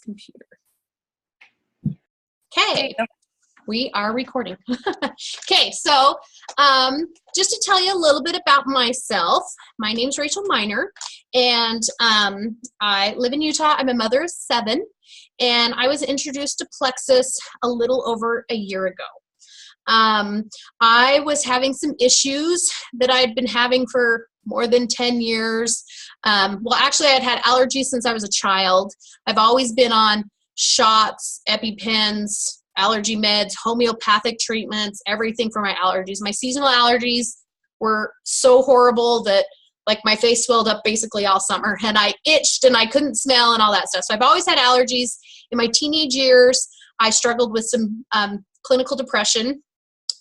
computer. Okay, we are recording. Okay, so just to tell you a little bit about myself, my name's Rachel Miner, and I live in Utah. I'm a mother of 7, and I was introduced to Plexus a little over a year ago. I was having some issues that I'd been having for more than 10 years. Well, actually, I'd had allergies since I was a child. I've always been on shots, EpiPens, allergy meds, homeopathic treatments, everything for my allergies. My seasonal allergies were so horrible that like my face swelled up basically all summer, and I itched and I couldn't smell and all that stuff. So I've always had allergies. In my teenage years, I struggled with some clinical depression.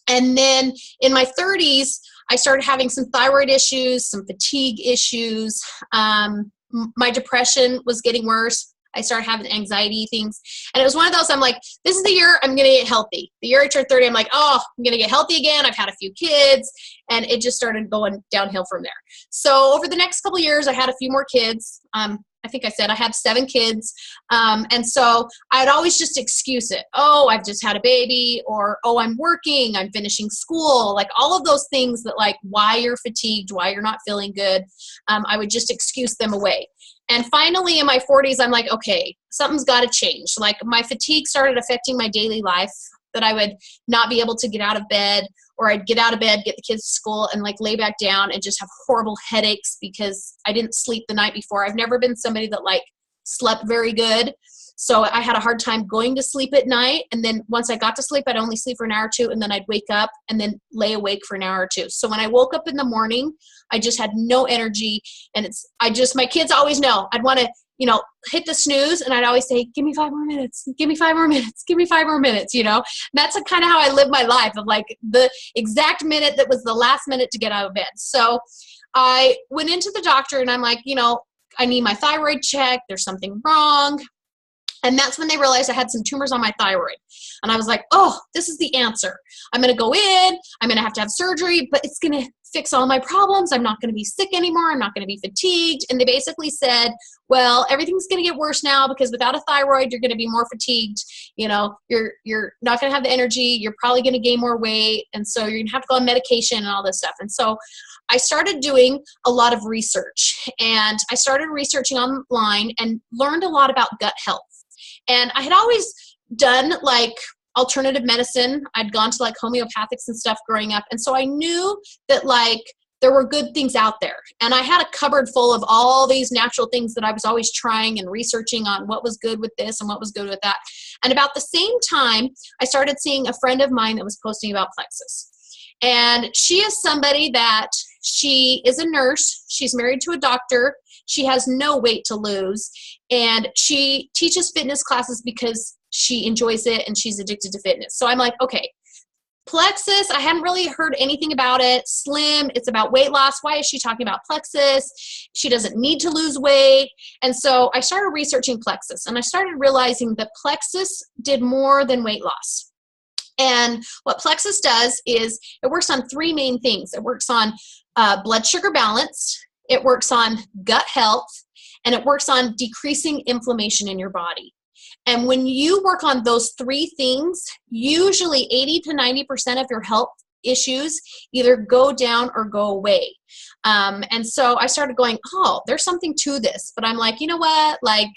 And then in my 30s, I started having some thyroid issues, some fatigue issues. My depression was getting worse. I started having anxiety things. And it was one of those, I'm like, this is the year I'm going to get healthy. The year I turned 30, I'm like, oh, I'm going to get healthy again. I've had a few kids. And it just started going downhill from there. So over the next couple of years, I had a few more kids. I think I said I had 7 kids. And so I'd always just excuse it. Oh, I've just had a baby, or, oh, I'm working, I'm finishing school. Like all of those things that like why you're fatigued, why you're not feeling good. I would just excuse them away. And finally in my 40s, I'm like, okay, something's got to change. Like my fatigue started affecting my daily life, that I would not be able to get out of bed, or I'd get out of bed, get the kids to school, and like lay back down and just have horrible headaches because I didn't sleep the night before. I've never been somebody that like slept very good. So I had a hard time going to sleep at night. And then once I got to sleep, I'd only sleep for an hour or two, and then I'd wake up and then lay awake for an hour or two. So when I woke up in the morning, I just had no energy. And my kids always know I'd want to, hit the snooze, and I'd always say, give me 5 more minutes, give me 5 more minutes, give me 5 more minutes, That's kind of how I live my life, of like the exact minute that was the last minute to get out of bed. So I went into the doctor and I'm like, I need my thyroid checked. There's something wrong. And that's when they realized I had some tumors on my thyroid. And I was like, oh, this is the answer. I'm going to go in, I'm going to have surgery, but it's going to fix all my problems. I'm not going to be sick anymore. I'm not going to be fatigued. And they basically said, well, everything's going to get worse now because without a thyroid, you're going to be more fatigued. You're not going to have the energy. You're probably going to gain more weight. And so you're going to have to go on medication and all this stuff. And so I started doing a lot of research, and I started researching online and learned a lot about gut health. And I had always done like alternative medicine. I'd gone to like homeopathics and stuff growing up. And so I knew that like there were good things out there. And I had a cupboard full of all these natural things that I was always trying and researching on what was good with this and what was good with that. And about the same time, I started seeing a friend of mine that was posting about Plexus. And she is somebody that she is a nurse. She's married to a doctor. She has no weight to lose. And she teaches fitness classes because she enjoys it and she's addicted to fitness. So I'm like, okay, Plexus, I hadn't really heard anything about it. Slim, it's about weight loss. Why is she talking about Plexus? She doesn't need to lose weight. And so I started researching Plexus, and I started realizing that Plexus did more than weight loss. And what Plexus does is it works on 3 main things. It works on blood sugar balance, it works on gut health, and it works on decreasing inflammation in your body. And when you work on those 3 things, usually 80 to 90% of your health issues either go down or go away. And so I started going, oh, there's something to this. But I'm like, you know what? Like,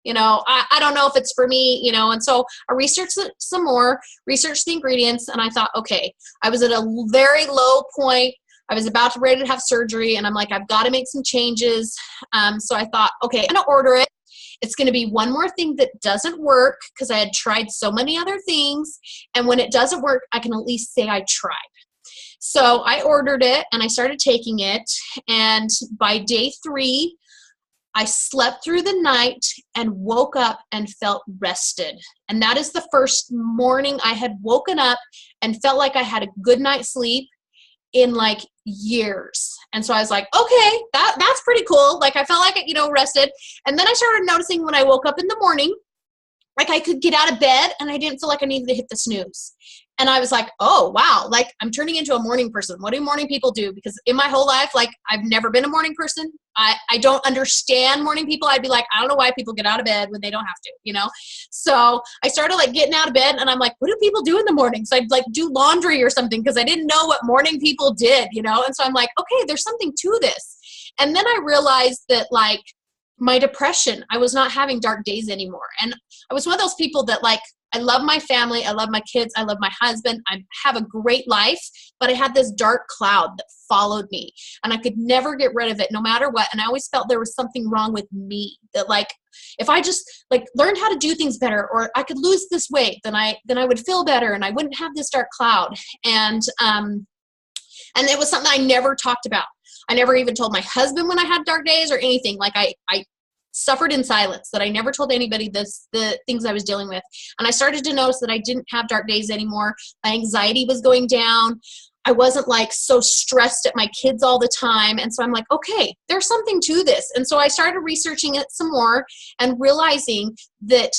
I don't know if it's for me, and so I researched it some more, researched the ingredients, and I thought, okay, I was at a very low point. I was about to ready to have surgery, and I'm like, I've got to make some changes. So I thought, okay, I'm going to order it. It's going to be one more thing that doesn't work because I had tried so many other things. And when it doesn't work, I can at least say I tried. So I ordered it and I started taking it. And by day 3, I slept through the night and woke up and felt rested. And that is the first morning I had woken up and felt like I had a good night's sleep in like years. And so I was like, okay, that's pretty cool. Like I felt like, rested. And then I started noticing when I woke up in the morning, like I could get out of bed and I didn't feel like I needed to hit the snooze. And I was like, oh, wow, like I'm turning into a morning person. What do morning people do? Because in my whole life, like I've never been a morning person. I don't understand morning people. I'd be like, I don't know why people get out of bed when they don't have to, you know? So I started like getting out of bed and I'm like, what do people do in the morning? So I'd like do laundry or something because I didn't know what morning people did, you know? And so I'm like, okay, there's something to this. And then I realized that like my depression, I was not having dark days anymore. And I was one of those people that like, I love my family. I love my kids. I love my husband. I have a great life, but I had this dark cloud that followed me and I could never get rid of it no matter what. And I always felt there was something wrong with me, that like, if I just like learned how to do things better, or I could lose this weight, then I would feel better and I wouldn't have this dark cloud. And it was something I never talked about. I never even told my husband when I had dark days or anything. Like I suffered in silence, that I never told anybody the things I was dealing with. And I started to notice that I didn't have dark days anymore. My anxiety was going down. I wasn't like so stressed at my kids all the time. And so I'm like, okay, there's something to this. And so I started researching it some more and realizing that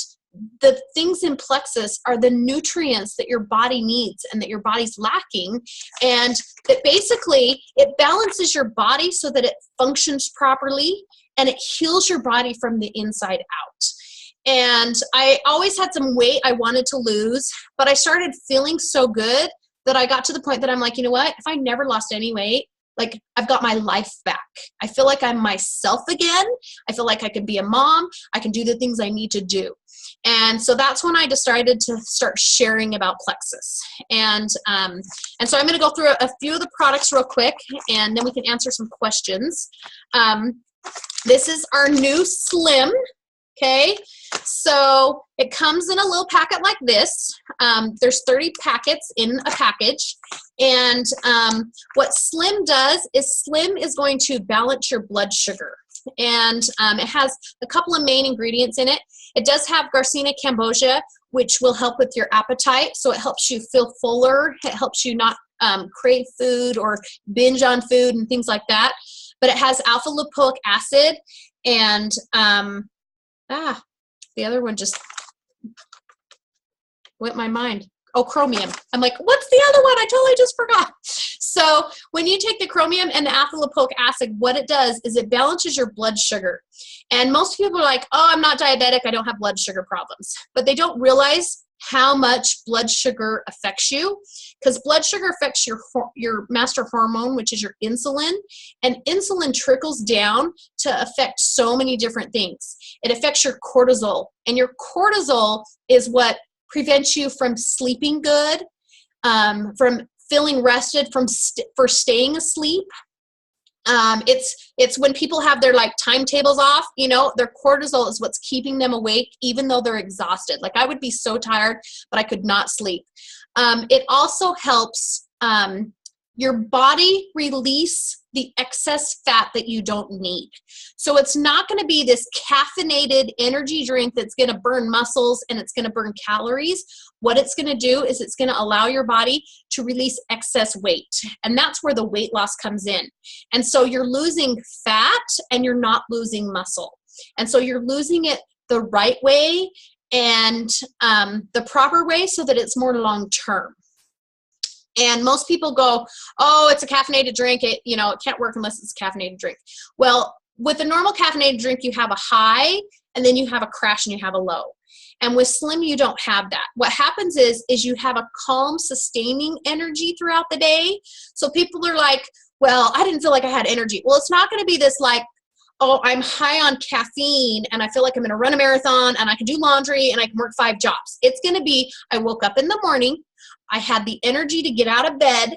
the things in Plexus are the nutrients that your body needs and that your body's lacking. And that basically it balances your body so that it functions properly and it heals your body from the inside out. And I always had some weight I wanted to lose, but I started feeling so good that I got to the point that I'm like, you know what? If I never lost any weight, like I've got my life back. I feel like I'm myself again. I feel like I can be a mom. I can do the things I need to do. And so that's when I decided to start sharing about Plexus. And so I'm going to go through a few of the products real quick, and then we can answer some questions. This is our new Slim, okay? So it comes in a little packet like this. There's 30 packets in a package. And what Slim does is Slim is going to balance your blood sugar. And it has a couple of main ingredients in it. It does have Garcinia cambogia, which will help with your appetite. So it helps you feel fuller. It helps you not crave food or binge on food and things like that. But it has alpha lipoic acid and the other one just went my mind. Oh, chromium. I'm like, what's the other one? I totally just forgot. So when you take the chromium and the alpha lipoic acid, what it does is it balances your blood sugar. And most people are like, oh, I'm not diabetic. I don't have blood sugar problems. But they don't realize how much blood sugar affects you, because blood sugar affects your master hormone, which is your insulin, and insulin trickles down to affect so many different things. It affects your cortisol, and your cortisol is what prevents you from sleeping good, from feeling rested, for staying asleep. It's when people have their like timetables off, you know, their cortisol is what's keeping them awake, even though they're exhausted. Like I would be so tired, but I could not sleep. It also helps your body release the excess fat that you don't need. So it's not going to be this caffeinated energy drink that's going to burn muscles and it's going to burn calories. What it's going to do is it's going to allow your body to release excess weight. And that's where the weight loss comes in. And so you're losing fat and you're not losing muscle. And so you're losing it the right way and the proper way so that it's more long-term. And most people go, oh, it's a caffeinated drink. It can't work unless it's a caffeinated drink. Well, with a normal caffeinated drink, you have a high and then you have a crash and you have a low. And with Slim, you don't have that. What happens is you have a calm, sustaining energy throughout the day. So people are like, well, I didn't feel like I had energy. Well, it's not going to be this like, oh, I'm high on caffeine and I feel like I'm going to run a marathon and I can do laundry and I can work 5 jobs. It's going to be, I woke up in the morning, I had the energy to get out of bed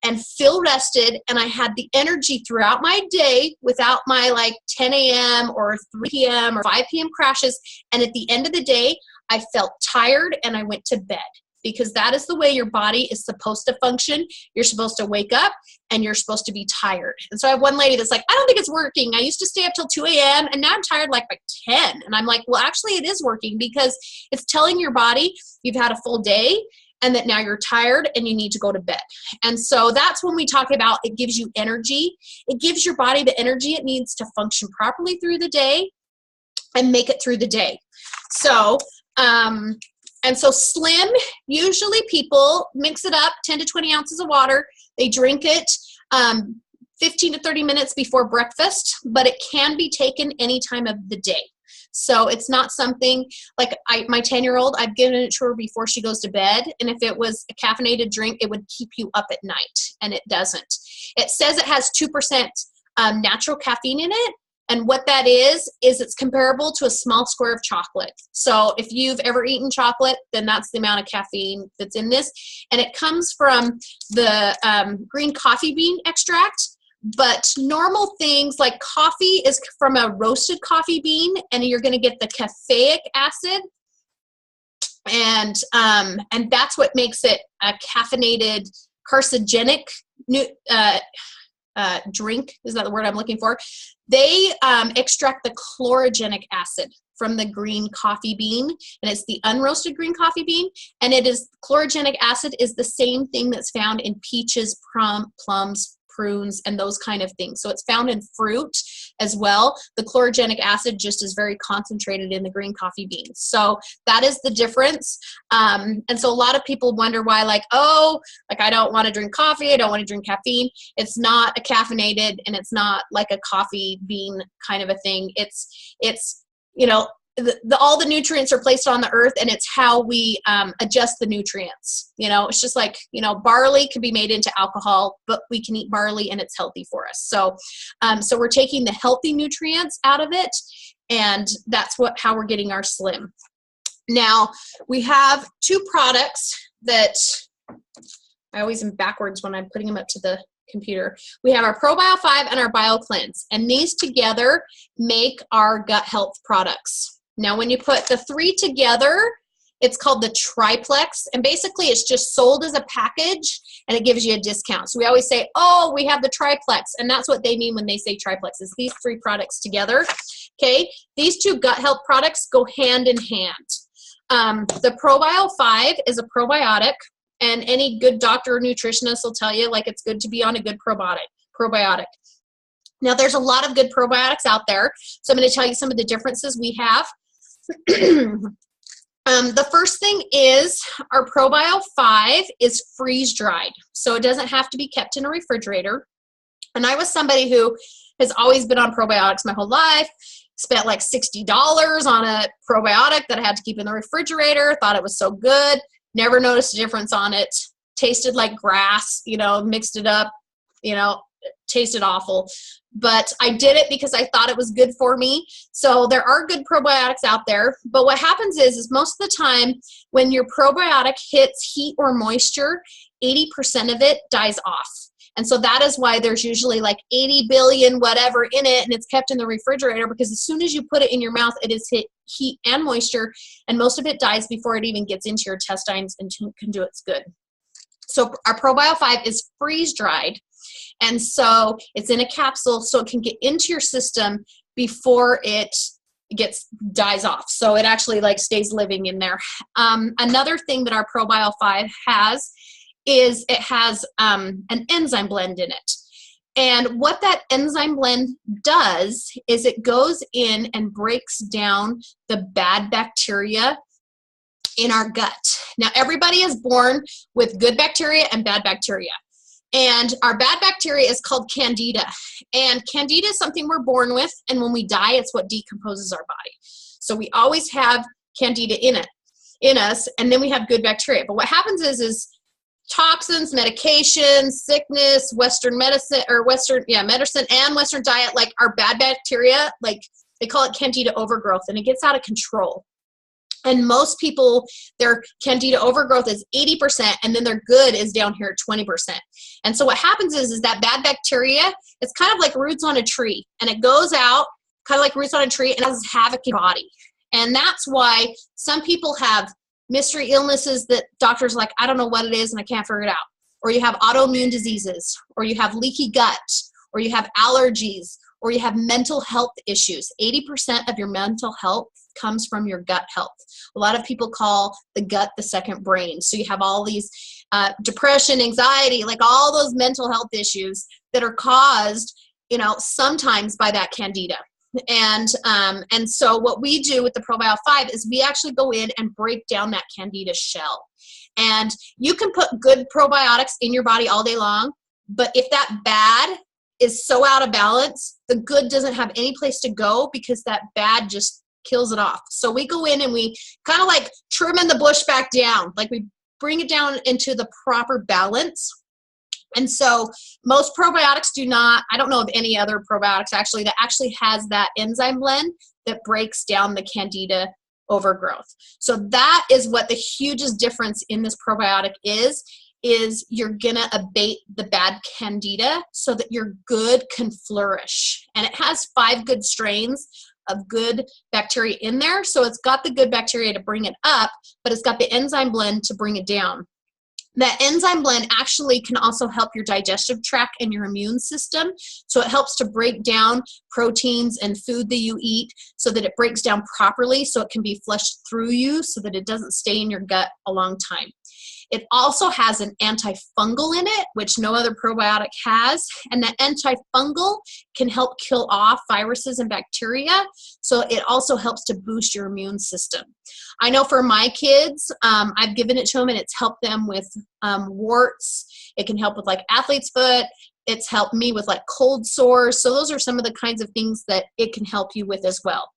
and feel rested, and I had the energy throughout my day without my like 10 a.m. or 3 p.m. or 5 p.m. crashes. And at the end of the day, I felt tired and I went to bed, because that is the way your body is supposed to function. You're supposed to wake up and you're supposed to be tired. And so I have one lady that's like, I don't think it's working. I used to stay up till 2 a.m. and now I'm tired like by 10. And I'm like, well, actually it is working, because it's telling your body you've had a full day and that now you're tired and you need to go to bed. And so that's when we talk about it gives you energy. It gives your body the energy it needs to function properly through the day and make it through the day. So And so slim, usually people mix it up, 10 to 20 ounces of water. They drink it 15 to 30 minutes before breakfast, but it can be taken any time of the day. So it's not something like my 10-year-old, I've given it to her before she goes to bed. And if it was a caffeinated drink, it would keep you up at night, and it doesn't. It says it has 2% natural caffeine in it. And what that is it's comparable to a small square of chocolate. So if you've ever eaten chocolate, then that's the amount of caffeine that's in this. And it comes from the green coffee bean extract. But normal things like coffee is from a roasted coffee bean, and you're going to get the caffeic acid, and that's what makes it a caffeinated, carcinogenic drink. Is that the word I'm looking for? They extract the chlorogenic acid from the green coffee bean, and it's the unroasted green coffee bean, and chlorogenic acid is the same thing that's found in peaches, plums, prunes, and those kind of things. So it's found in fruit as well. The chlorogenic acid just is very concentrated in the green coffee beans. So that is the difference. And so a lot of people wonder why, I don't want to drink coffee, I don't want to drink caffeine. It's not a caffeinated, and it's not like a coffee bean kind of a thing. It's all the nutrients are placed on the earth, and it's how we adjust the nutrients. It's just like, barley can be made into alcohol, but we can eat barley and it's healthy for us. So we're taking the healthy nutrients out of it, and that's how we're getting our slim. Now, we have two products that I always am backwards when I'm putting them up to the computer. We have our ProBio 5 and our Bio Cleanse, and these together make our gut health products. Now, when you put the three together, it's called the triplex, and basically it's just sold as a package, and it gives you a discount. So we always say, oh, we have the triplex, and that's what they mean when they say triplex, is these three products together. Okay, these two gut health products go hand in hand. The ProBio 5 is a probiotic, and any good doctor or nutritionist will tell you, it's good to be on a good probiotic. Now, there's a lot of good probiotics out there, so I'm going to tell you some of the differences we have. The first thing is our ProBio 5 is freeze-dried, so it doesn't have to be kept in a refrigerator. And I was somebody who has always been on probiotics my whole life, spent like $60 on a probiotic that I had to keep in the refrigerator, thought it was so good, never noticed a difference on it, tasted like grass, mixed it up, tasted awful. But I did it because I thought it was good for me. So there are good probiotics out there. But what happens is most of the time when your probiotic hits heat or moisture, 80% of it dies off. And so that is why there's usually 80 billion whatever in it, and it's kept in the refrigerator, because as soon as you put it in your mouth, it is hit heat and moisture, and most of it dies before it even gets into your intestines and can do its good. So our ProBio 5 is freeze-dried. And so it's in a capsule, so it can get into your system before it dies off. So it actually stays living in there. Another thing that our ProBio 5 has is it has an enzyme blend in it. And what that enzyme blend does is it goes in and breaks down the bad bacteria in our gut. Now, everybody is born with good bacteria and bad bacteria. And our bad bacteria is called candida. And candida is something we're born with, and when we die, it's what decomposes our body. So we always have candida in us, and then we have good bacteria. But what happens is toxins, medications, sickness, medicine and Western diet, our bad bacteria, they call it candida overgrowth, and it gets out of control. And most people, their candida overgrowth is 80%, and then their good is down here at 20%. And so what happens is that bad bacteria, it's kind of like roots on a tree, and it goes out kind of like roots on a tree and has havoc in your body. And that's why some people have mystery illnesses that doctors are like, I don't know what it is and I can't figure it out. Or you have autoimmune diseases, or you have leaky gut, or you have allergies, or you have mental health issues. 80% of your mental health comes from your gut health. A lot of people call the gut the second brain. So you have all these depression, anxiety, all those mental health issues that are caused, sometimes by that candida. And so what we do with the Probiotic 5 is we actually go in and break down that candida shell. And you can put good probiotics in your body all day long, but if that bad is so out of balance, the good doesn't have any place to go because that bad just kills it off. So we go in and we kind of like trimming the bush back down, like we bring it down into the proper balance. And so most probiotics do not, I don't know of any other probiotics actually that actually has that enzyme blend that breaks down the candida overgrowth. So that is what the hugest difference in this probiotic is you're gonna abate the bad candida so that your good can flourish. And it has 5 good strains of good bacteria in there. So it's got the good bacteria to bring it up, but it's got the enzyme blend to bring it down. That enzyme blend actually can also help your digestive tract and your immune system. So it helps to break down proteins and food that you eat so that it breaks down properly so it can be flushed through you so that it doesn't stay in your gut a long time. It also has an antifungal in it, which no other probiotic has. And that antifungal can help kill off viruses and bacteria. So it also helps to boost your immune system. I know for my kids, I've given it to them and it's helped them with warts. It can help with like athlete's foot. It's helped me with like cold sores. So those are some of the kinds of things that it can help you with as well.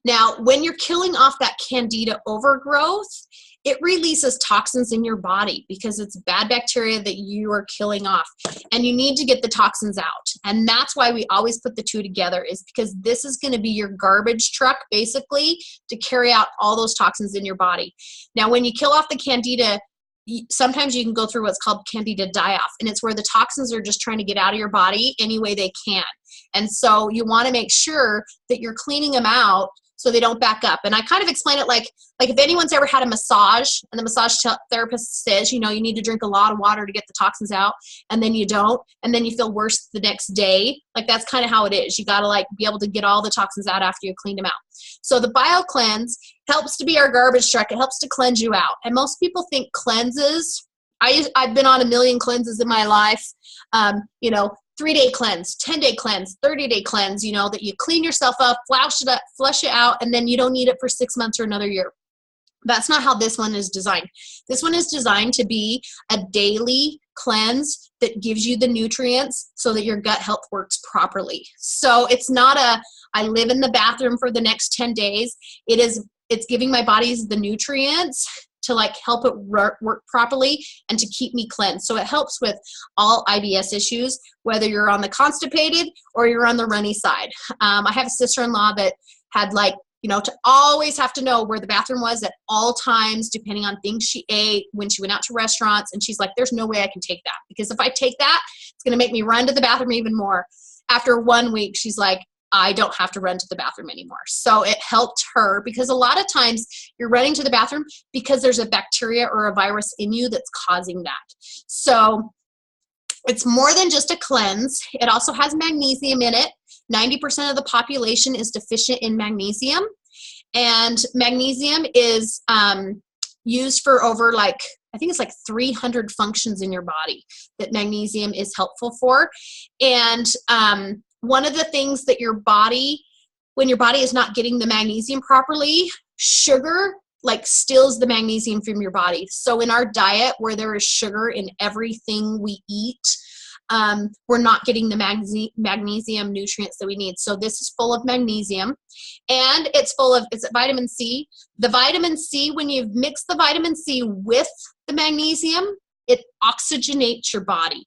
Now, when you're killing off that candida overgrowth, it releases toxins in your body because it's bad bacteria that you are killing off, and you need to get the toxins out. And that's why we always put the two together, is because this is going to be your garbage truck basically to carry out all those toxins in your body. Now, when you kill off the candida, sometimes you can go through what's called candida die-off, and it's where the toxins are just trying to get out of your body any way they can. And so you want to make sure that you're cleaning them out so they don't back up. And I kind of explain it like if anyone's ever had a massage and the massage therapist says, you know, you need to drink a lot of water to get the toxins out, and then you don't, and then you feel worse the next day. Like that's kind of how it is. You got to like be able to get all the toxins out after you clean them out. So the BioCleanse helps to be our garbage truck. It helps to cleanse you out. And most people think cleanses. I've been on a million cleanses in my life. 3-day cleanse, 10-day cleanse, 30-day cleanse, you know, that you clean yourself up, flush it out, and then you don't need it for 6 months or another year. That's not how this one is designed. This one is designed to be a daily cleanse that gives you the nutrients so that your gut health works properly. So it's not I live in the bathroom for the next 10 days. It's giving my body the nutrients to like help it work properly and to keep me cleansed. So it helps with all IBS issues, whether you're on the constipated or you're on the runny side. I have a sister-in-law that had to always have to know where the bathroom was at all times, depending on things she ate when she went out to restaurants. And she's like, there's no way I can take that, because if I take that, it's going to make me run to the bathroom even more. After 1 week, she's like, I don't have to run to the bathroom anymore. So it helped her, because a lot of times you're running to the bathroom because there's a bacteria or a virus in you that's causing that. So it's more than just a cleanse. It also has magnesium in it. 90% of the population is deficient in magnesium. And magnesium is used for over I think it's 300 functions in your body that magnesium is helpful for. And one of the things that when your body is not getting the magnesium properly, sugar steals the magnesium from your body. So in our diet, where there is sugar in everything we eat, we're not getting the magnesium nutrients that we need. So this is full of magnesium, and it's full of vitamin C. The vitamin C, when you mix the vitamin C with the magnesium, it oxygenates your body.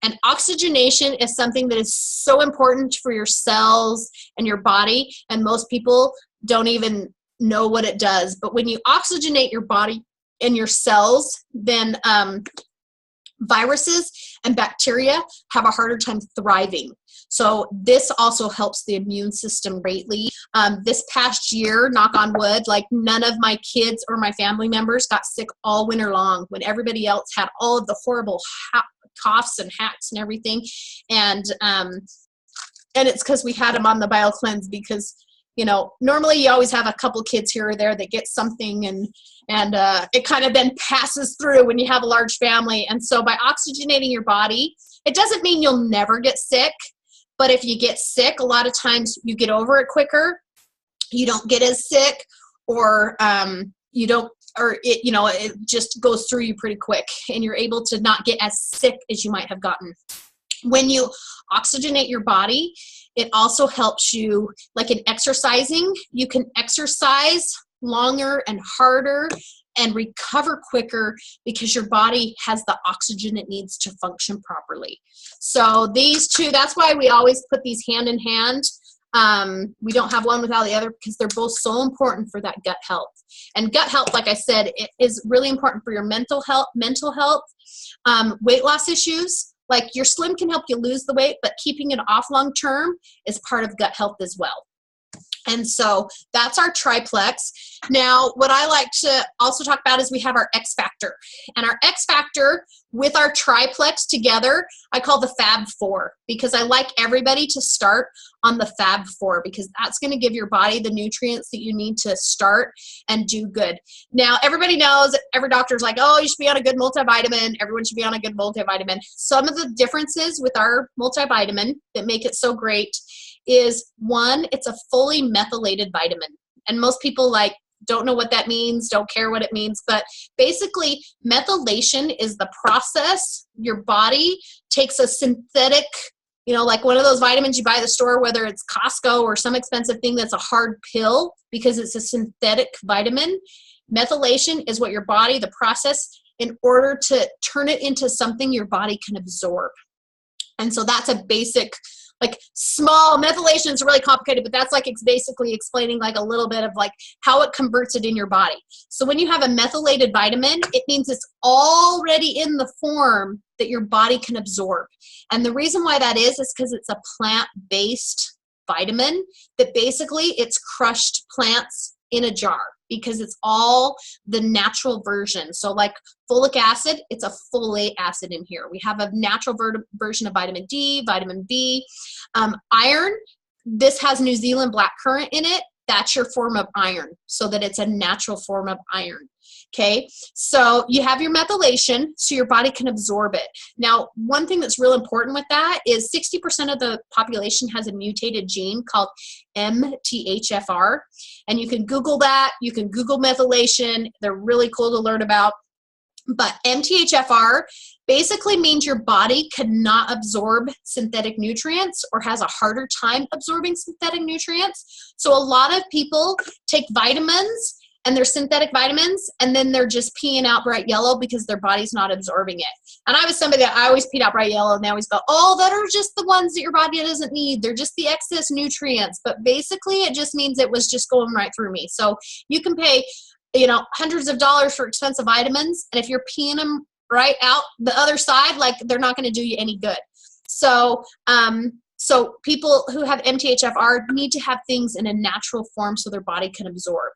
And oxygenation is something that is so important for your cells and your body, and most people don't even know what it does. But when you oxygenate your body and your cells, then viruses and bacteria have a harder time thriving. So this also helps the immune system greatly. This past year, knock on wood, none of my kids or my family members got sick all winter long, when everybody else had all of the horrible coughs and hacks and everything. And it's because we had them on the BioCleanse, because normally you always have a couple kids here or there that get something, and it kind of then passes through when you have a large family. And so by oxygenating your body, it doesn't mean you'll never get sick, But if you get sick, a lot of times you get over it quicker. You don't get as sick, or you don't, or it, you know, it just goes through you pretty quick, and you're able to not get as sick as you might have gotten. When you oxygenate your body, it also helps you, like in exercising, you can exercise longer and harder and recover quicker because your body has the oxygen it needs to function properly. So these two, that's why we always put these hand in hand. We don't have one without the other because they're both so important for that gut health. And gut health, like I said, it is really important for your mental health, weight loss issues. Like your Slim can help you lose the weight, but keeping it off long term is part of gut health as well. And so that's our triplex. Now, what I like to also talk about is we have our X Factor. And our X Factor with our triplex together, I call the Fab Four, because I like everybody to start on the Fab Four, because that's going to give your body the nutrients that you need to start and do good. Now, everybody knows, every doctor's like, oh, you should be on a good multivitamin. Everyone should be on a good multivitamin. Some of the differences with our multivitamin that make it so great is, one, it's a fully methylated vitamin. And most people don't know what that means, don't care what it means, but basically methylation is the process your body takes a synthetic, like one of those vitamins you buy at the store, whether it's Costco or some expensive thing that's a hard pill because it's a synthetic vitamin. Methylation is what your body, the process in order to turn it into something your body can absorb. And so that's a basic, small methylation is really complicated, but that's it's basically explaining a little bit of how it converts it in your body. So when you have a methylated vitamin, it means it's already in the form that your body can absorb. And the reason why that is because it's a plant-based vitamin that basically it's crushed plants in a jar, because it's all the natural version. So folic acid, it's a folate acid in here. We have a natural version of vitamin D, vitamin B. Iron, this has New Zealand blackcurrant in it. That's your form of iron, so that it's a natural form of iron. Okay, so you have your methylation, so your body can absorb it. Now, one thing that's real important with that is 60% of the population has a mutated gene called MTHFR, and you can Google that. You can Google methylation. They're really cool to learn about. But MTHFR basically means your body cannot absorb synthetic nutrients or has a harder time absorbing synthetic nutrients. So a lot of people take vitamins, and they're synthetic vitamins, and then they're just peeing out bright yellow because their body's not absorbing it. And I was somebody that I always peed out bright yellow, and they always go, oh, that are just the ones that your body doesn't need. They're just the excess nutrients. But basically, it just means it was just going right through me. So you can pay hundreds of dollars for expensive vitamins, and if you're peeing them right out the other side, they're not going to do you any good. So people who have MTHFR need to have things in a natural form so their body can absorb.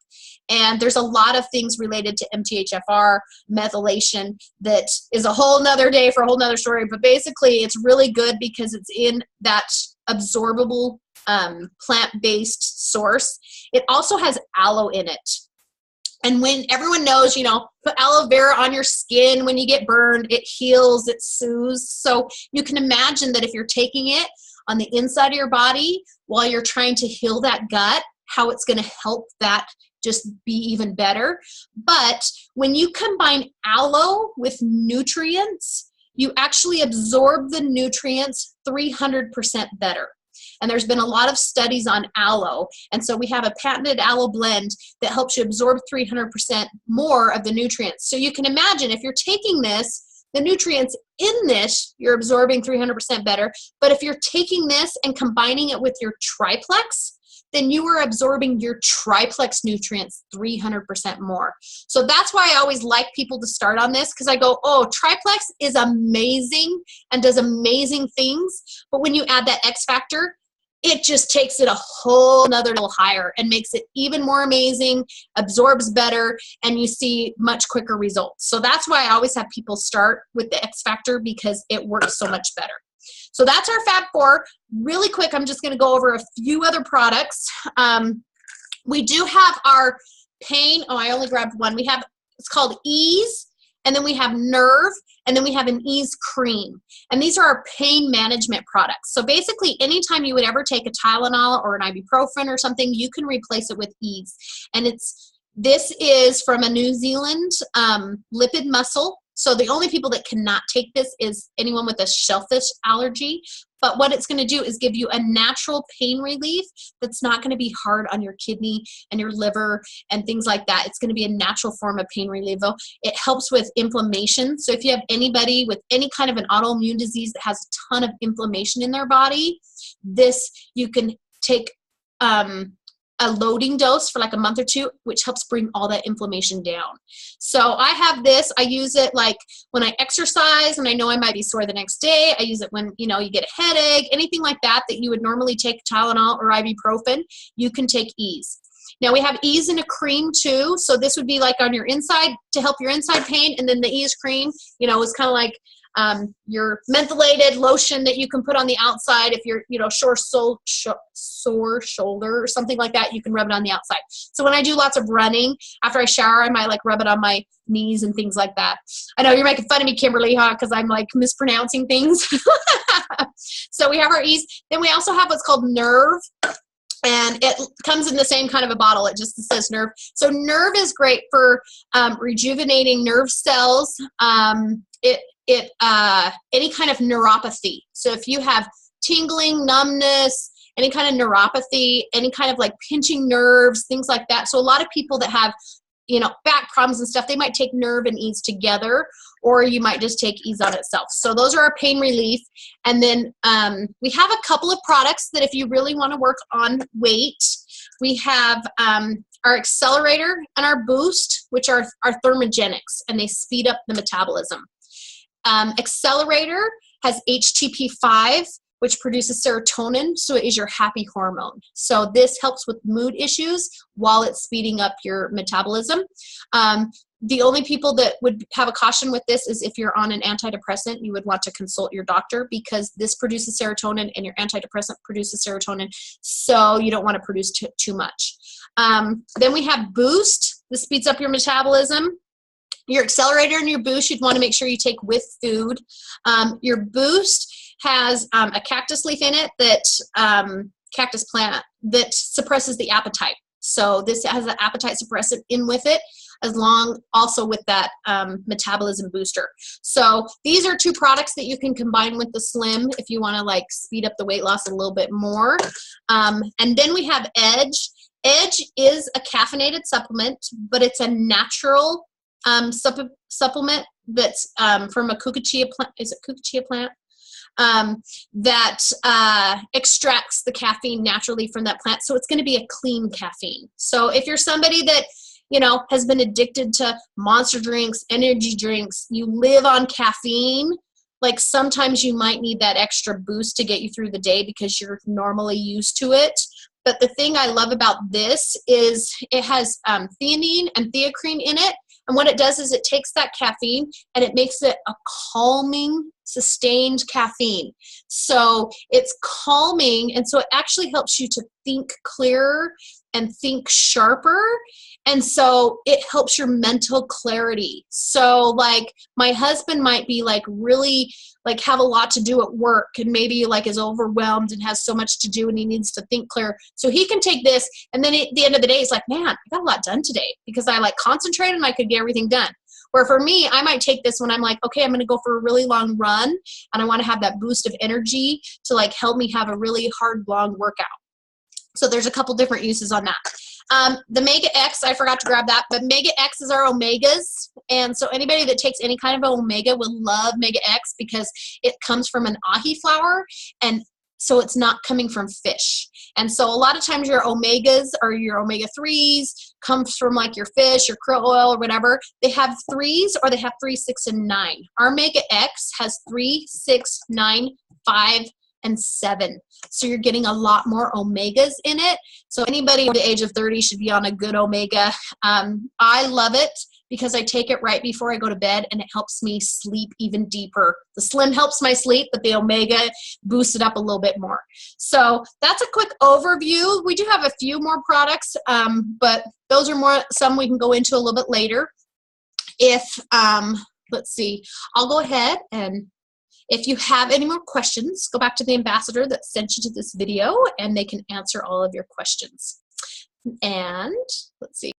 And there's a lot of things related to MTHFR, methylation, that is a whole nother day for a whole nother story. But basically, it's really good because it's in that absorbable plant-based source. It also has aloe in it. And when everyone knows, put aloe vera on your skin when you get burned, it heals, it soothes. So you can imagine that if you're taking it on the inside of your body while you're trying to heal that gut, how it's going to help that just be even better. But when you combine aloe with nutrients, you actually absorb the nutrients 300% better. And there's been a lot of studies on aloe. And so we have a patented aloe blend that helps you absorb 300% more of the nutrients. So you can imagine if you're taking this, the nutrients in this, you're absorbing 300% better. But if you're taking this and combining it with your triplex, then you are absorbing your triplex nutrients 300% more. So that's why I always like people to start on this, because I go, oh, triplex is amazing and does amazing things. But when you add that X factor, it just takes it a whole nother level higher and makes it even more amazing, absorbs better, and you see much quicker results. So that's why I always have people start with the X factor, because it works so much better. So that's our Fab Four. Really quick, I'm just going to go over a few other products. We do have our pain. Oh, I only grabbed one. We have, it's called Ease, and then we have Nerve, and then we have an Ease Cream. And these are our pain management products. So basically, anytime you would ever take a Tylenol or an ibuprofen or something, you can replace it with Ease. And this is from a New Zealand lipid mussel. So the only people that cannot take this is anyone with a shellfish allergy. But what it's going to do is give you a natural pain relief that's not going to be hard on your kidney and your liver and things like that. It's going to be a natural form of pain relief. It helps with inflammation. So if you have anybody with any kind of an autoimmune disease that has a ton of inflammation in their body, this you can take a loading dose for like a month or two, which helps bring all that inflammation down. So I have this, I use it like when I exercise and I know I might be sore the next day. I use it when, you know, you get a headache, anything like that, that you would normally take Tylenol or ibuprofen, you can take Ease. Now we have Ease in a cream too. So this would be like on your inside to help your inside pain. And then the Ease cream, you know, is kind of like your mentholated lotion that you can put on the outside. If you're, you know, sore shoulder or something like that, you can rub it on the outside. So when I do lots of running, after I shower, I might like rub it on my knees and things like that. I know you're making fun of me, Kimberly, huh? Because I'm like mispronouncing things. So we have our Ease. Then we also have what's called Nerve. And it comes in the same kind of a bottle. It just says Nerve. So Nerve is great for rejuvenating nerve cells. Any kind of neuropathy. So if you have tingling, numbness, any kind of neuropathy, any kind of like pinching nerves, things like that. So a lot of people that have, you know, back problems and stuff, they might take Nerve and Ease together, or you might just take Ease on itself. So those are our pain relief. And then we have a couple of products that if you really want to work on weight, we have our Accelerator and our Boost, which are thermogenics, and they speed up the metabolism. Accelerator has HTP5, which produces serotonin, so it is your happy hormone. So this helps with mood issues while it's speeding up your metabolism. The only people that would have a caution with this is if you're on an antidepressant, you would want to consult your doctor because this produces serotonin and your antidepressant produces serotonin, so you don't want to produce too much. Then we have Boost. This speeds up your metabolism. Your Accelerator and your Boost, you'd want to make sure you take with food. Your Boost has a cactus leaf in it cactus plant that suppresses the appetite. So this has an appetite suppressant in with it, as long also with that metabolism booster. So these are two products that you can combine with the Slim if you want to like speed up the weight loss a little bit more. And then we have Edge. Edge is a caffeinated supplement, but it's a natural supplement that's from a cucachia plant. Is it cucachia plant? That extracts the caffeine naturally from that plant. So it's going to be a clean caffeine. So if you're somebody that, you know, has been addicted to monster drinks, energy drinks, you live on caffeine, like sometimes you might need that extra boost to get you through the day because you're normally used to it. But the thing I love about this is it has theanine and theacrine in it. And what it does is it takes that caffeine and it makes it a calming, sustained caffeine. So it's calming, and so it actually helps you to think clearer and think sharper. And so it helps your mental clarity. So like my husband might be like really like have a lot to do at work and maybe like is overwhelmed and has so much to do and he needs to think clear. So he can take this, and then at the end of the day, he's like, man, I got a lot done today because I like concentrated and I could get everything done. Where for me, I might take this when I'm like, okay, I'm going to go for a really long run and I want to have that boost of energy to like help me have a really hard, long workout. So there's a couple different uses on that. The Mega X, I forgot to grab that, but Mega X is our omegas. And so anybody that takes any kind of an omega will love Mega X because it comes from an ahi flower, and so it's not coming from fish. And so a lot of times your omegas or your omega-3s comes from like your fish, your krill oil or whatever. They have 3s or they have 3, 6, and 9. Our Mega X has 3, 6, 9, 5, and 7. So you're getting a lot more omegas in it. So anybody over the age of 30 should be on a good omega. I love it because I take it right before I go to bed and it helps me sleep even deeper. The Slim helps my sleep, but the omega boosts it up a little bit more. So that's a quick overview. We do have a few more products, but those are some we can go into a little bit later. If let's see. I'll go ahead, and if you have any more questions, go back to the ambassador that sent you to this video and they can answer all of your questions. And let's see.